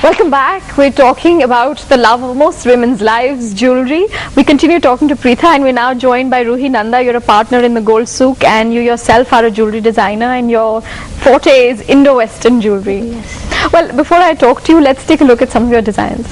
Welcome back. We're talking about the love of most women's lives, jewelry. We continue talking to Preetha, and we're now joined by Ruhee Nanda. You're a partner in the Gold Souk, and you yourself are a jewelry designer, and your forte is Indo-Western jewelry. Yes. Well, before I talk to you, let's take a look at some of your designs.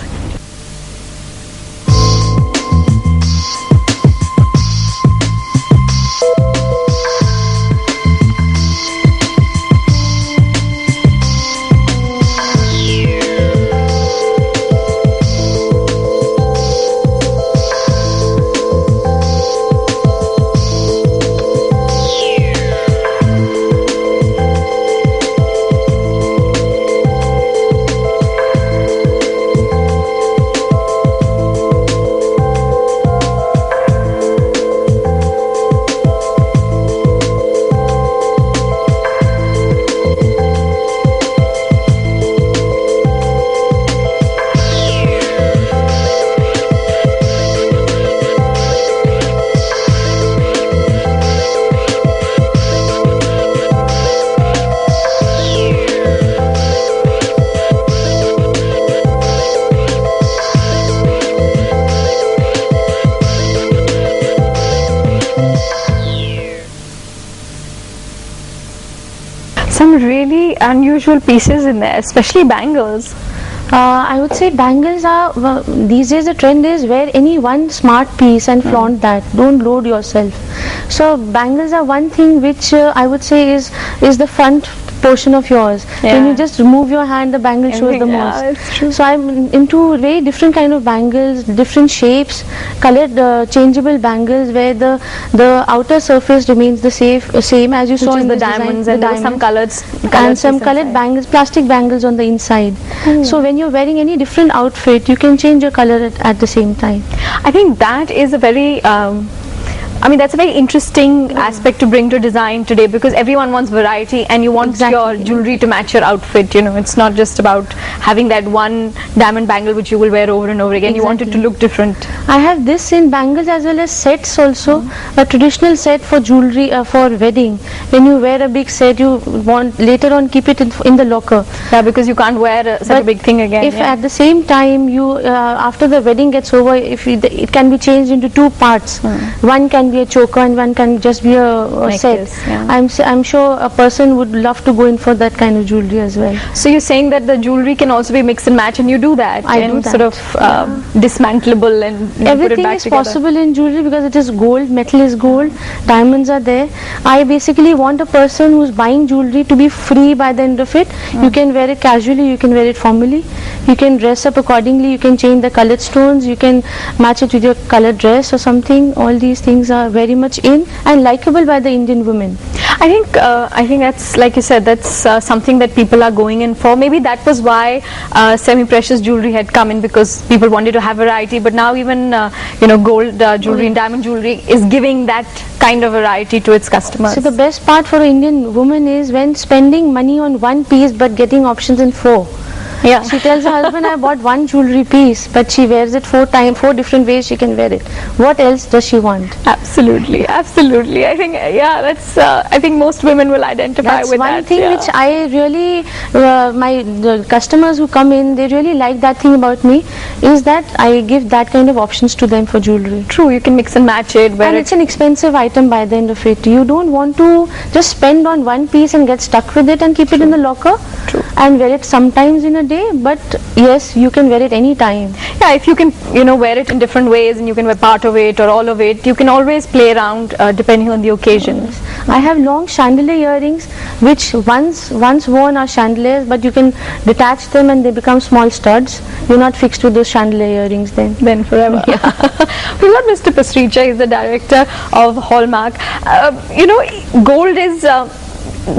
Some really unusual pieces in there, especially bangles. I would say bangles are, these days the trend is wear any one smart piece and flaunt that. Don't load yourself. So bangles are one thing which I would say is the front portion of yours. When you just remove your hand, the bangle shows the most. It's true. So I'm into very different kind of bangles, different shapes, colored changeable bangles where the outer surface remains the same as you saw in the this diamonds, design, and there were some colours and some colored bangles, plastic bangles on the inside. So when you're wearing any different outfit, you can change your color at the same time. I think that is a very that's a very interesting aspect to bring to design today, because everyone wants variety and you want your jewelry to match your outfit. You know, it's not just about having that one diamond bangle which you will wear over and over again. You want it to look different. I have this in bangles as well as sets also. A traditional set for jewelry for wedding. When you wear a big set, you want later on keep it in the locker. Yeah, because you can't wear such a big thing again. If at the same time you after the wedding gets over, it can be changed into two parts. One can be a choker and one can just be a set. I'm sure a person would love to go in for that kind of jewelry as well. So you're saying that the jewelry can also be mix and match, and you do that? I do that. Sort of dismantleable and everything put it back is together. possible in jewelry because it is gold, metal is gold, diamonds are there. I basically want a person who's buying jewelry to be free by the end of it. You can wear it casually, you can wear it formally, you can dress up accordingly, you can change the colored stones, you can match it with your colored dress or something. All these things are very much in and likable by the Indian women. I think that's, like you said, that's something that people are going in for. Maybe that was why semi-precious jewelry had come in, because people wanted to have variety. But now even gold jewelry and diamond jewelry is giving that kind of variety to its customers. So the best part for an Indian woman is when spending money on one piece but getting options in four. Yeah. She tells her husband, I bought one jewelry piece, but she wears it four different ways she can wear it. What else does she want? Absolutely. I think that's. I think most women will identify with that. That's one thing which I really, the customers who come in, they really like that thing about me, is that I give that kind of options to them for jewelry. True, you can mix and match it. And it's an expensive item by the end of it. You don't want to just spend on one piece and get stuck with it and keep it in the locker. True. And wear it sometimes in a day, but yes, you can wear it any time. Yeah, if you can wear it in different ways, and you can wear part of it or all of it, you can always play around depending on the occasion. I have long chandelier earrings which once worn are chandeliers, but you can detach them and they become small studs. You're not fixed with those chandelier earrings then forever. We've got Mr. Pasricha, he's the director of Hallmark.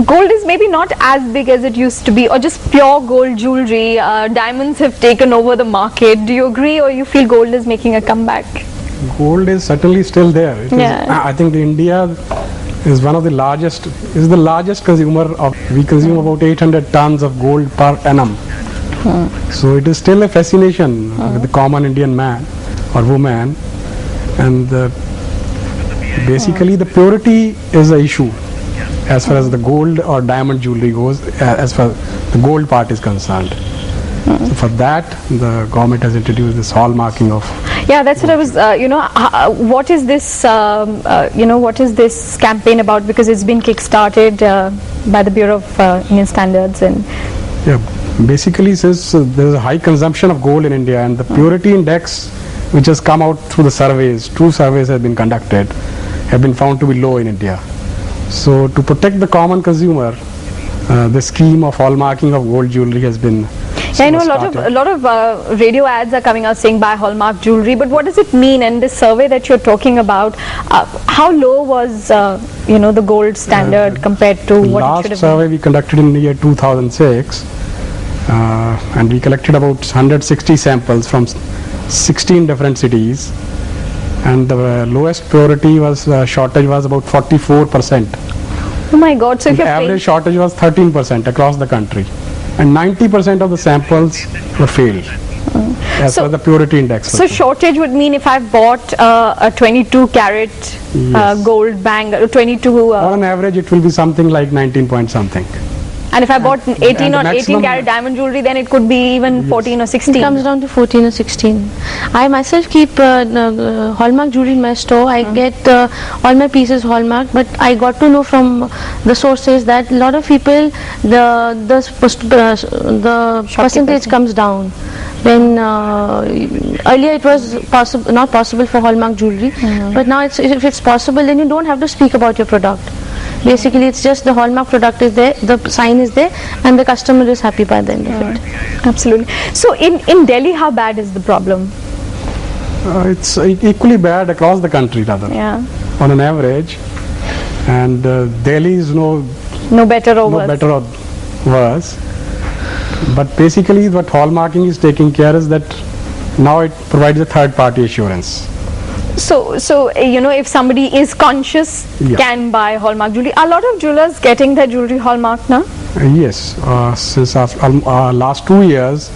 Gold is maybe not as big as it used to be, or just pure gold jewelry. Diamonds have taken over the market. Do you agree, or you feel gold is making a comeback? Gold is certainly still there. I think India is one of the largest, is the largest consumer of, we consume about 800 tons of gold per annum. So it is still a fascination with the common Indian man or woman, and basically the purity is the issue as far as the gold or diamond jewelry goes, as far as the gold part is concerned. So for that, the government has introduced this hallmarking of. Yeah, that's what I was, what is this, what is this campaign about? Because it's been kick-started by the Bureau of Indian Standards. And Yeah, basically since there is a high consumption of gold in India, and the purity index which has come out through the surveys, 2 surveys have been conducted, have been found to be low in India. So to protect the common consumer, the scheme of hallmarking of gold jewelry has been yeah, I know a lot of radio ads are coming out saying buy hallmark jewelry, but what does it mean? And this survey that you're talking about, how low was the gold standard compared to what it should have last survey we conducted in the year 2006, and we collected about 160 samples from 16 different cities, and the lowest purity was shortage was about 44%. Oh my God! So if The you're average shortage was 13% across the country, and 90% of the samples were failed as So- per the purity index. so shortage would mean if I've bought a 22 carat Yes. gold bang, 22, On average, it will be something like 19 point something. and if I bought 18 and the or 18 maximum- carat diamond jewelry, then it could be even 14 or It 16. comes down to 14 or 16. I myself keep hallmark jewelry in my store. I get all my pieces hallmark, but I got to know from the sources that a lot of people the percentage comes down. When earlier it was not possible for hallmark jewelry, but now if it's possible, then you don't have to speak about your product. Basically, it's just the hallmark product is there, the sign is there, and the customer is happy by the end of it. Absolutely. So in Delhi, how bad is the problem? It's equally bad across the country, rather, Yeah. on an average. And Delhi is no No better or worse. better or worse. But basically, what hallmarking is taking care is that now it provides a third-party assurance. So if somebody is conscious, Yeah. can buy hallmark jewelry. A lot of jewelers getting their jewelry hallmarked now. Yes, since our last 2 years,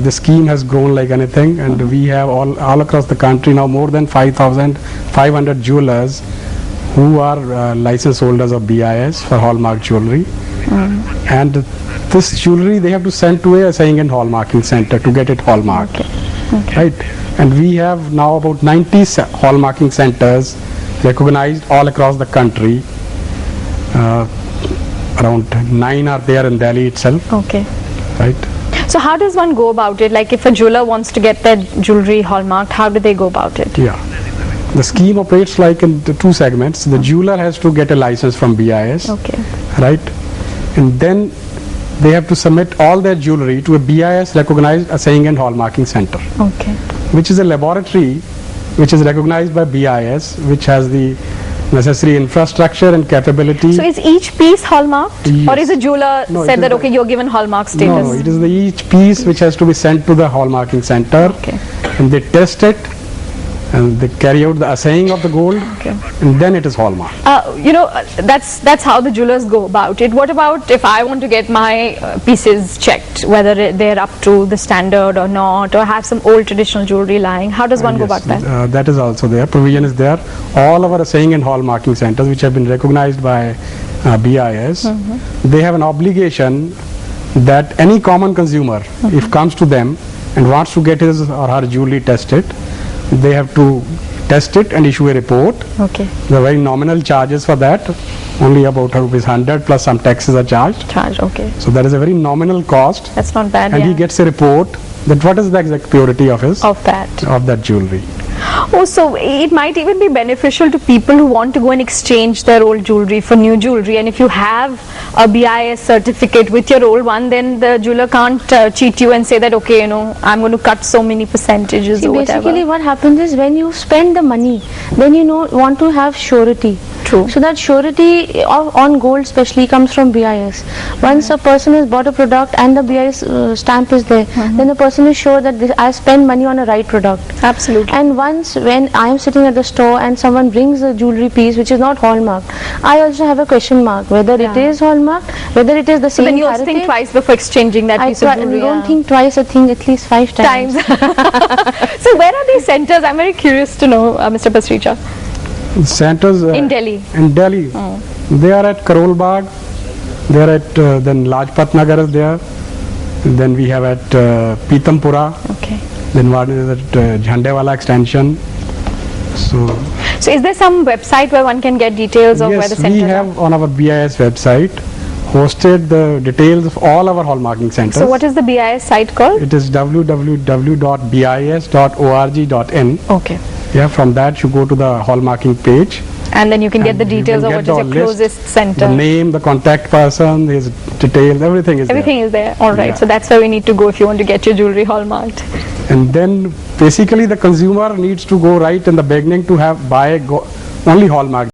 the scheme has grown like anything, and we have all across the country now more than 5,500 jewelers who are license holders of BIS for hallmark jewelry. And this jewelry they have to send to a saying and hallmarking center to get it hallmarked. Right? And we have now about 90 hallmarking centers recognized all across the country. Around 9 are there in Delhi itself. Okay. Right? So how does one go about it? Like if a jeweler wants to get their jewelry hallmarked, how do they go about it? Yeah. The scheme operates like in the 2 segments. The jeweler has to get a license from BIS. Okay. Right? And then they have to submit all their jewelry to a BIS recognized assaying and hallmarking center, Okay. which is a laboratory which is recognized by BIS, which has the necessary infrastructure and capability. So is each piece hallmarked? Yes. Or is a jeweler No, it said is that, the- okay, you're given hallmark status? No, it is each piece which has to be sent to the hallmarking center, Okay. and they test it, and they carry out the assaying of the gold, Okay. and then it is hallmark. That's how the jewelers go about it. What about if I want to get my pieces checked, whether they're up to the standard or not, or have some old traditional jewelry lying? How does one go about that? That is also there. Provision is there. All of our assaying and hallmarking centers, which have been recognized by BIS, they have an obligation that any common consumer, if comes to them and wants to get his or her jewelry tested, they have to test it and issue a report. Okay. There are very nominal charges for that. Only about ₹100 plus some taxes are charged. Charge, okay. So that is a very nominal cost, That's not bad, and yeah. he gets a report that what is the exact purity of his Of that. of that jewelry. Oh, so it might even be beneficial to people who want to go and exchange their old jewelry for new jewelry. And if you have a BIS certificate with your old one, then the jeweler can't cheat you and say that, okay, I'm going to cut so many percentages See, or whatever. basically what happens is when you spend the money, then want to have surety. True. So that surety on gold especially comes from BIS. Once a person has bought a product and the BIS stamp is there, then the person is sure that I spend money on a right product. Absolutely. And once when I am sitting at the store and someone brings a jewelry piece which is not hallmarked, I also have a question mark whether it is hallmarked, whether it is the So same then you also think heritage. twice before exchanging that piece of jewelry. don't yeah. think twice, I think at least 5 times. So where are these centers? I'm very curious to know, Mr. Pasricha. Centers In Delhi. In Delhi, they are at Karol Bagh. They are at then Lajpat Nagar is there, Then we have at Pitampura. Okay. Then one is at Jhandewala extension. So is there some website where one can get details of where the yes, centers we are? have on our BIS website hosted the details of all our hallmarking centers. So what is the BIS site called? It is www.bis.org.in. Okay. Yeah, from that you go to the hallmarking page. And then you can get And the you details can of get what is the your list, closest center. The name, the contact person, his details, everything is Everything is there. All right. Yeah. So that's where we need to go if you want to get your jewelry hallmarked. there. And then basically the consumer needs to go right in the beginning to buy only hallmark.